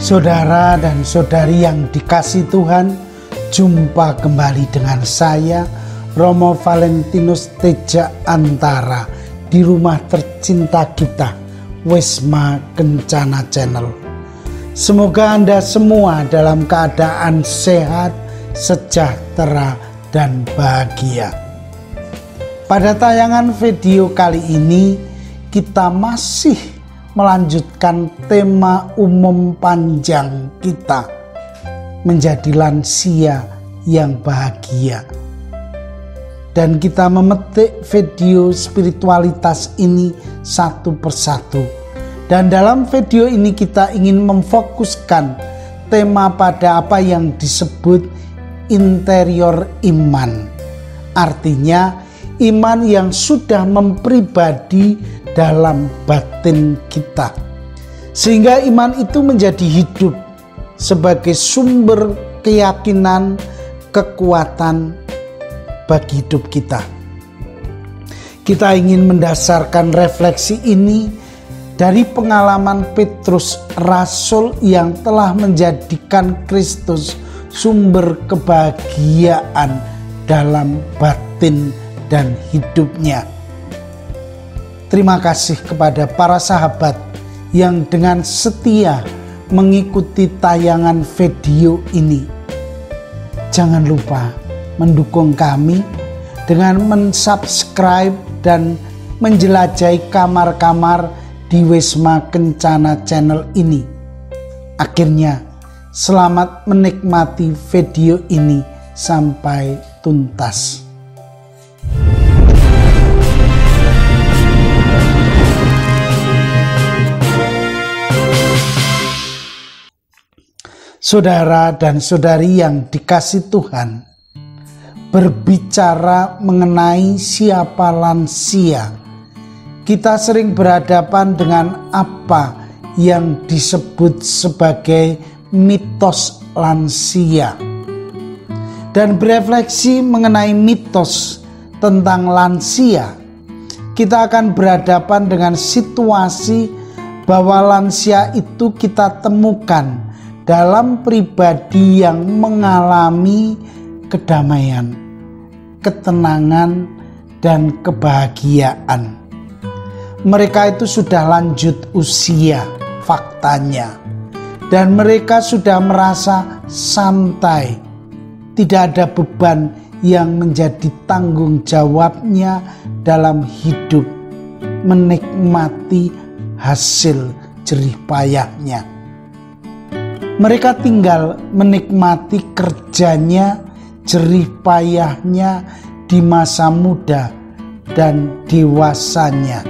Saudara dan saudari yang dikasihi Tuhan, jumpa kembali dengan saya Romo Valentinus Teja Antara di rumah tercinta kita, Wisma Kencana Channel. Semoga Anda semua dalam keadaan sehat, sejahtera, dan bahagia. Pada tayangan video kali ini kita masih melanjutkan tema umum panjang kita, menjadi lansia yang bahagia. Dan kita memetik video spiritualitas ini satu persatu. Dan dalam video ini kita ingin memfokuskan tema pada apa yang disebut interior iman. Artinya iman yang sudah mempribadi dalam batin kita, sehingga iman itu menjadi hidup sebagai sumber keyakinan, kekuatan bagi hidup kita. Kita ingin mendasarkan refleksi ini dari pengalaman Petrus, rasul yang telah menjadikan Kristus sumber kebahagiaan dalam batin dan hidupnya. Terima kasih kepada para sahabat yang dengan setia mengikuti tayangan video ini. Jangan lupa mendukung kami dengan mensubscribe dan menjelajahi kamar-kamar di Wisma Kencana Channel ini. Akhirnya, selamat menikmati video ini sampai tuntas. Saudara dan saudari yang dikasihi Tuhan, berbicara mengenai siapa lansia, kita sering berhadapan dengan apa yang disebut sebagai mitos lansia. Dan berefleksi mengenai mitos tentang lansia, kita akan berhadapan dengan situasi bahwa lansia itu kita temukan dalam pribadi yang mengalami kedamaian, ketenangan, dan kebahagiaan. Mereka itu sudah lanjut usia faktanya, dan mereka sudah merasa santai, tidak ada beban yang menjadi tanggung jawabnya dalam hidup, menikmati hasil jerih payahnya. Mereka tinggal menikmati kerjanya, jerih payahnya di masa muda dan dewasanya.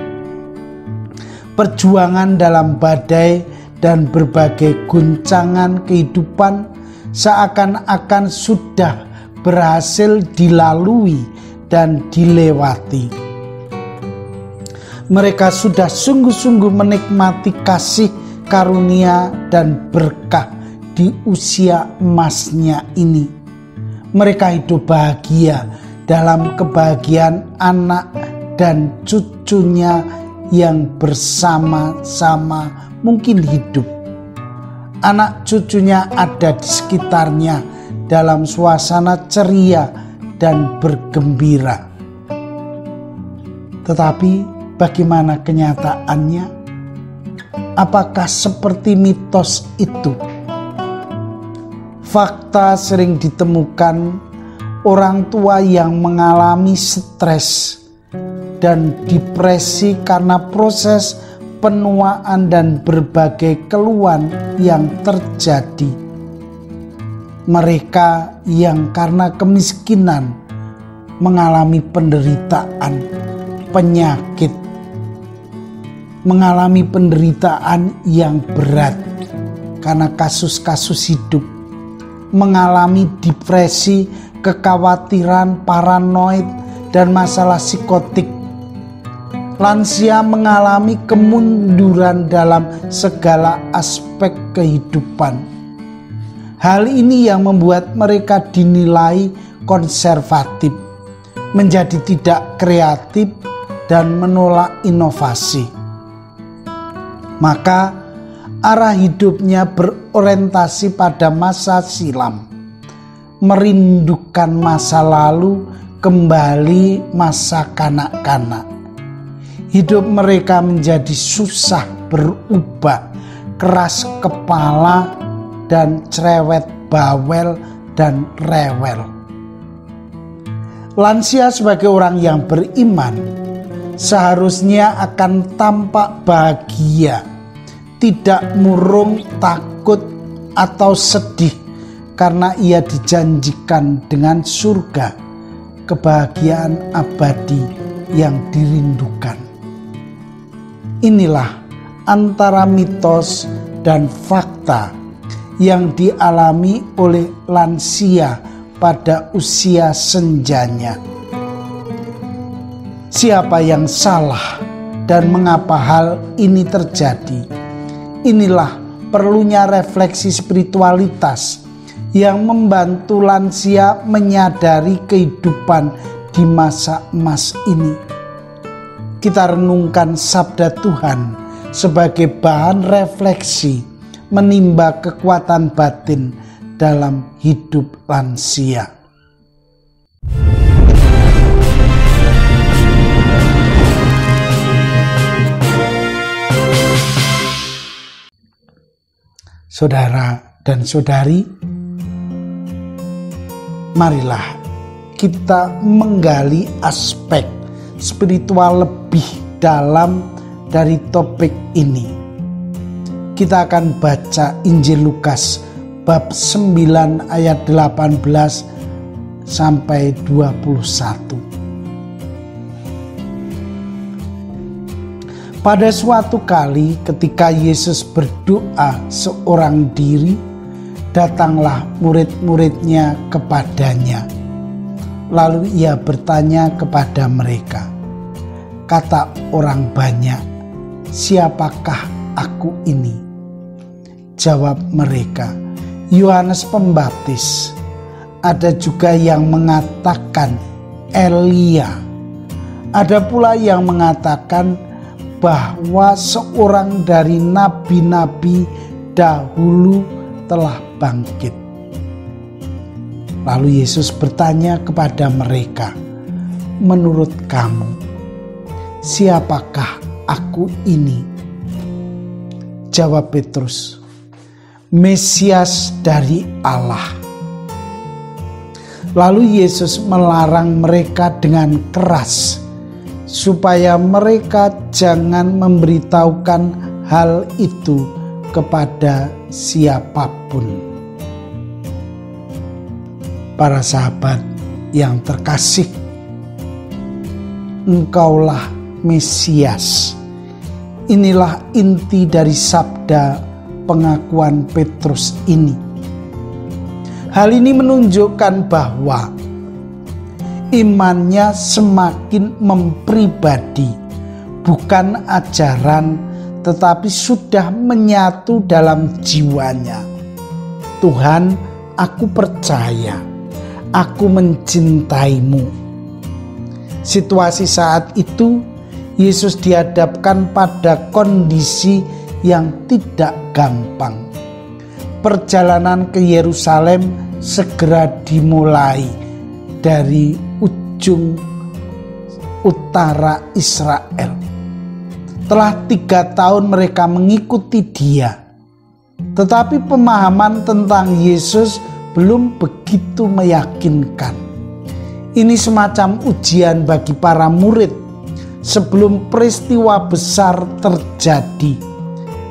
Perjuangan dalam badai dan berbagai guncangan kehidupan seakan-akan sudah berhasil dilalui dan dilewati. Mereka sudah sungguh-sungguh menikmati kasih karunia dan berkah di usia emasnya ini. Mereka hidup bahagia dalam kebahagiaan anak dan cucunya yang bersama-sama mungkin hidup. Anak cucunya ada di sekitarnya dalam suasana ceria dan bergembira. Tetapi bagaimana kenyataannya? Apakah seperti mitos itu? Fakta sering ditemukan orang tua yang mengalami stres dan depresi karena proses penuaan dan berbagai keluhan yang terjadi. Mereka yang karena kemiskinan mengalami penderitaan, penyakit, mengalami penderitaan yang berat karena kasus-kasus hidup, mengalami depresi, kekhawatiran, paranoid, dan masalah psikotik. Lansia mengalami kemunduran dalam segala aspek kehidupan. Hal ini yang membuat mereka dinilai konservatif, menjadi tidak kreatif, dan menolak inovasi. Maka Arah hidupnya berorientasi pada masa silam, merindukan masa lalu, kembali masa kanak-kanak. Hidup mereka menjadi susah berubah, keras kepala dan cerewet, bawel dan rewel. Lansia sebagai orang yang beriman seharusnya akan tampak bahagia, tidak murung, takut atau sedih karena ia dijanjikan dengan surga, kebahagiaan abadi yang dirindukan. Inilah antara mitos dan fakta yang dialami oleh lansia pada usia senjanya. Siapa yang salah dan mengapa hal ini terjadi? Inilah perlunya refleksi spiritualitas yang membantu lansia menyadari kehidupan di masa emas ini. Kita renungkan sabda Tuhan sebagai bahan refleksi menimba kekuatan batin dalam hidup lansia. Saudara dan saudari, marilah kita menggali aspek spiritual lebih dalam dari topik ini. Kita akan baca Injil Lukas bab 9 ayat 18 sampai 21. Pada suatu kali ketika Yesus berdoa seorang diri, datanglah murid-muridnya kepadanya. Lalu ia bertanya kepada mereka, kata orang banyak, siapakah aku ini? Jawab mereka, Yohanes Pembaptis. Ada juga yang mengatakan Elia. Ada pula yang mengatakan bahwa seorang dari nabi-nabi dahulu telah bangkit. Lalu Yesus bertanya kepada mereka, menurut kamu, siapakah aku ini? Jawab Petrus, Mesias dari Allah. Lalu Yesus melarang mereka dengan keras supaya mereka jangan memberitahukan hal itu kepada siapapun. Para sahabat yang terkasih, engkaulah Mesias. Inilah inti dari sabda pengakuan Petrus ini. Hal ini menunjukkan bahwa imannya semakin mempribadi, bukan ajaran, tetapi sudah menyatu dalam jiwanya. Tuhan, aku percaya, aku mencintaimu. Situasi saat itu, Yesus dihadapkan pada kondisi yang tidak gampang. Perjalanan ke Yerusalem segera dimulai dari ujung utara Israel. Telah 3 tahun mereka mengikuti dia, tetapi pemahaman tentang Yesus belum begitu meyakinkan. Ini semacam ujian bagi para murid sebelum peristiwa besar terjadi,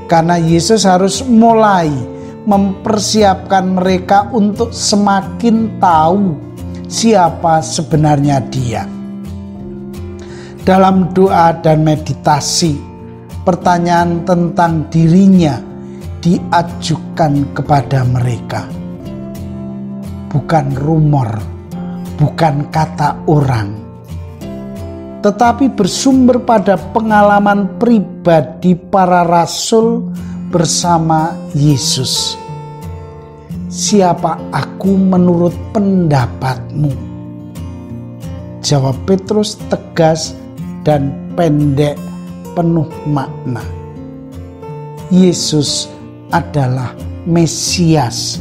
karena Yesus harus mulai mempersiapkan mereka untuk semakin tahu siapa sebenarnya dia. Dalam doa dan meditasi, pertanyaan tentang dirinya diajukan kepada mereka. Bukan rumor, bukan kata orang, tetapi bersumber pada pengalaman pribadi para rasul bersama Yesus. Siapa aku menurut pendapatmu? Jawab Petrus tegas dan pendek, penuh makna. Yesus adalah Mesias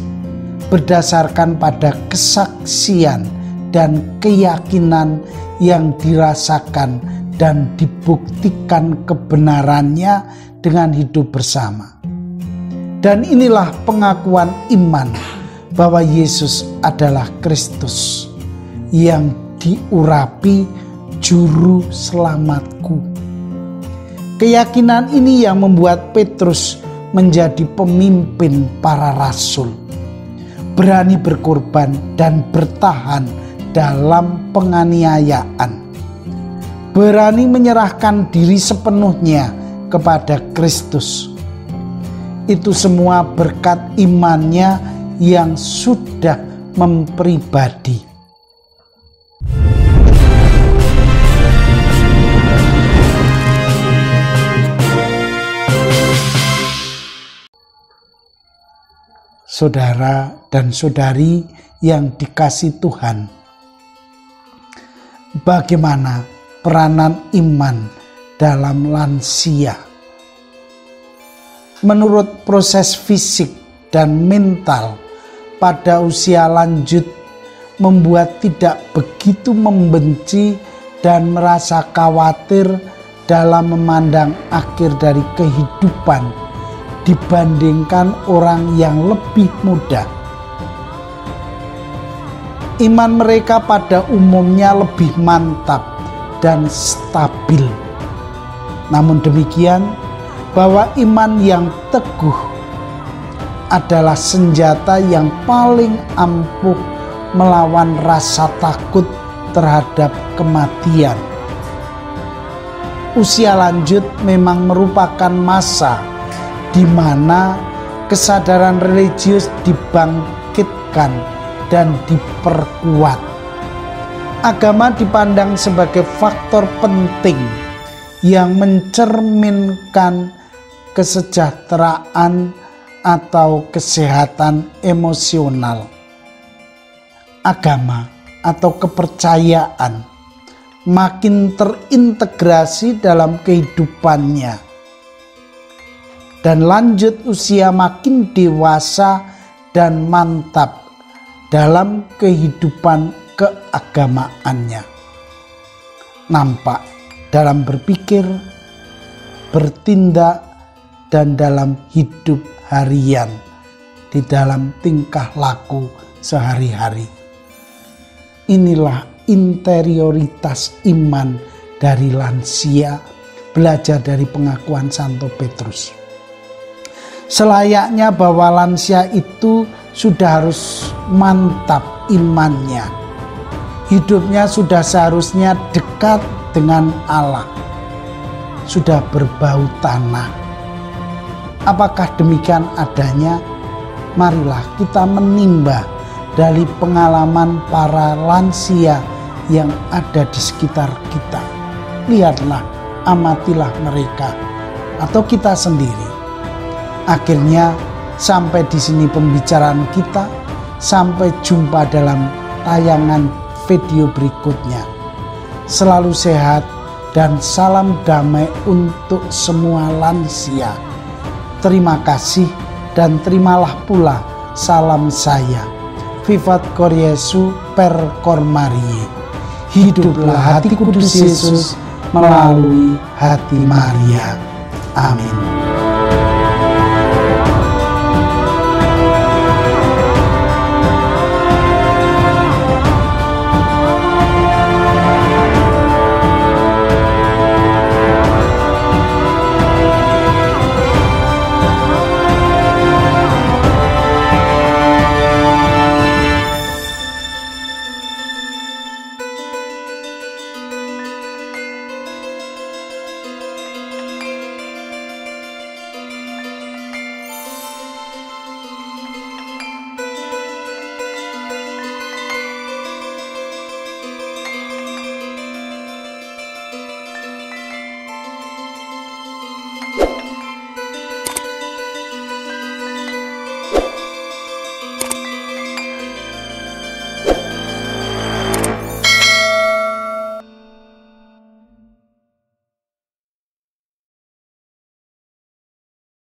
berdasarkan pada kesaksian dan keyakinan yang dirasakan dan dibuktikan kebenarannya dengan hidup bersama. Dan inilah pengakuan iman bahwa Yesus adalah Kristus yang diurapi juru selamatku. Keyakinan ini yang membuat Petrus menjadi pemimpin para rasul, berani berkorban dan bertahan dalam penganiayaan, berani menyerahkan diri sepenuhnya kepada Kristus. Itu semua berkat imannya yang sudah mempribadi. Saudara dan saudari yang dikasihi Tuhan, bagaimana peranan iman dalam lansia? Menurut proses fisik dan mental pada usia lanjut membuat tidak begitu membenci dan merasa khawatir dalam memandang akhir dari kehidupan dibandingkan orang yang lebih muda. Iman mereka pada umumnya lebih mantap dan stabil. Namun demikian, bahwa iman yang teguh adalah senjata yang paling ampuh melawan rasa takut terhadap kematian. Usia lanjut memang merupakan masa di mana kesadaran religius dibangkitkan dan diperkuat. Agama dipandang sebagai faktor penting yang mencerminkan kesejahteraan atau kesehatan emosional. Agama atau kepercayaan makin terintegrasi dalam kehidupannya, dan lanjut usia makin dewasa dan mantap dalam kehidupan keagamaannya. Nampak dalam berpikir, bertindak, dan dalam hidup harian, di dalam tingkah laku sehari-hari. Inilah interioritas iman dari lansia, belajar dari pengakuan Santo Petrus. Selayaknya bahwa lansia itu sudah harus mantap imannya. Hidupnya sudah seharusnya dekat dengan Allah, sudah berbau tanah. Apakah demikian adanya? Marilah kita menimba dari pengalaman para lansia yang ada di sekitar kita. Lihatlah, amatilah mereka atau kita sendiri. Akhirnya sampai di sini pembicaraan kita. Sampai jumpa dalam tayangan video berikutnya. Selalu sehat dan salam damai untuk semua lansia. Terima kasih dan terimalah pula salam saya. Vivat Cor Jesu per Cor Mariae. Hiduplah hati kudus Yesus melalui hati Maria. Amin.